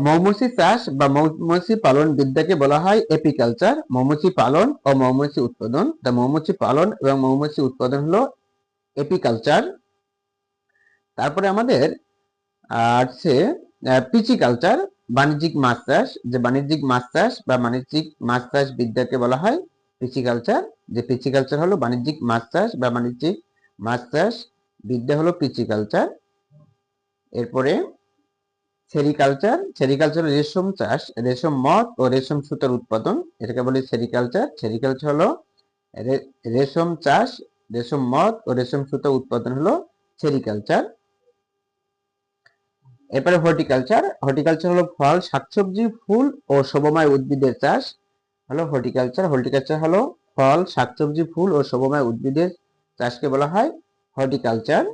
মৌমাছি চাষ বা মৌমাছি পালন বিদ্যাকে বলা হয় এপিকালচার। মৌমাছি পালন ও মৌমাছি উৎপাদন, তা মৌমাছি পালন এবং মৌমাছি উৎপাদন হলো এপিকালচার। তারপরে আমাদের আছে পিচিকালচার, বাণিজ্যিক মাছ চাষ। যে বাণিজ্যিক মাছ চাষ বা বাণিজ্যিক মাছ চাষ বিদ্যাকে বলা হয় পিচিকালচার। যে পিচিকালচার হলো বাণিজ্যিক মাছ চাষ বা বাণিজ্যিক মাছ চাষ বিদ্যা হলো পিচিকালচার। এরপরে সেরিকালচার, সেরিকালচার রেশম চাষ, রেশম মদ ও রেশম সুতার উৎপাদন, এটাকে বলে সেরিকালচার। সেরিকালচার হলো রেশম চাষ, রেশম মদ ও রেশম সুতা উৎপাদন হলো সেরিকালচার। এরপরে হর্টিকালচার, হর্টিকালচার হলো ফল, শাকসবজি, ফুল ও শোভাময় উদ্ভিদের চাষ হলো হর্টিকালচার। হর্টিকালচার হলো ফল, শাকসবজি, ফুল ও শোভাময় উদ্ভিদের চাষকে বলা হয় horticulture.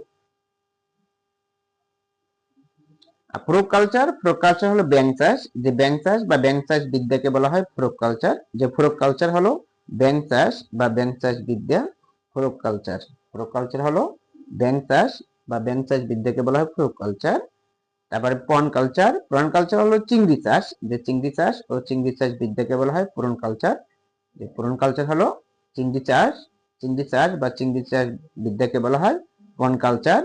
Fruit culture, fruit culture হলো ব্যাঙ চাষ। যে ব্যাঙ চাষ বা ব্যাঙ চাষ বিদ্যাকে বলা হয় ফ্রুট কালচার। যে ফ্রুট কালচার হলো ব্যাঙ চাষ বা ব্যাঙ চাষ বিদ্যা ফ্রুট কালচার। ফ্রুট কালচার হলো ব্যাঙ চাষ বা ব্যাঙ চাষ বিদ্যাকে বলা হয় ফ্রুট কালচার। তারপরে প্রন কালচার, প্রন কালচার হলো চিংড়ি চাষ। যে চিংড়ি চাষ ও চিংড়ি চাষ বিদ্যাকে বলা হয় প্রন কালচার। যে প্রন কালচার হলো চিংড়ি চাষ, চিংড়ি চাষ বা চিংড়ি চাষ বিদ্যাকে বলা হয় প্রন কালচার।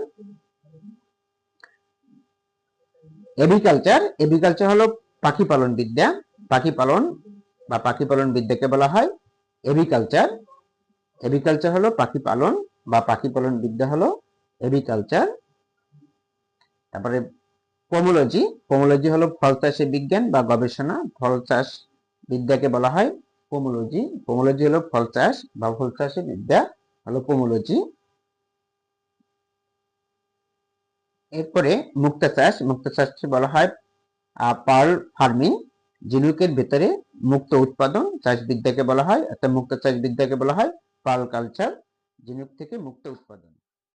এভিকালচার, এভিকালচার হলো পাখি পালন বিদ্যা। পাখি পালন বা পাখি পালন বিদ্যাকে বলা হয় এভিকালচার। এভিকালচার হলো পাখি পালন বা পাখি পালন বিদ্যা হলো এভিকালচার। তারপরে পোমোলজি, পোমোলজি হলো ফল চাষের বিজ্ঞান বা গবেষণা। ফল চাষ বিদ্যাকে বলা হয় পোমোলজি। পোমোলজি হলো ফল চাষ বা ফল চাষের বিদ্যা হলো পোমোলজি। এরপরে মুক্তা চাষ, মুক্তা চাষকে বলা হয় পার্ল ফার্মিং। ঝিনুকের ভেতরে মুক্ত উৎপাদন চাষ বিদ্যাকে বলা হয়, অর্থাৎ মুক্তা চাষ বিদ্যাকে বলা হয় পার্ল কালচার, ঝিনুক থেকে মুক্ত উৎপাদন।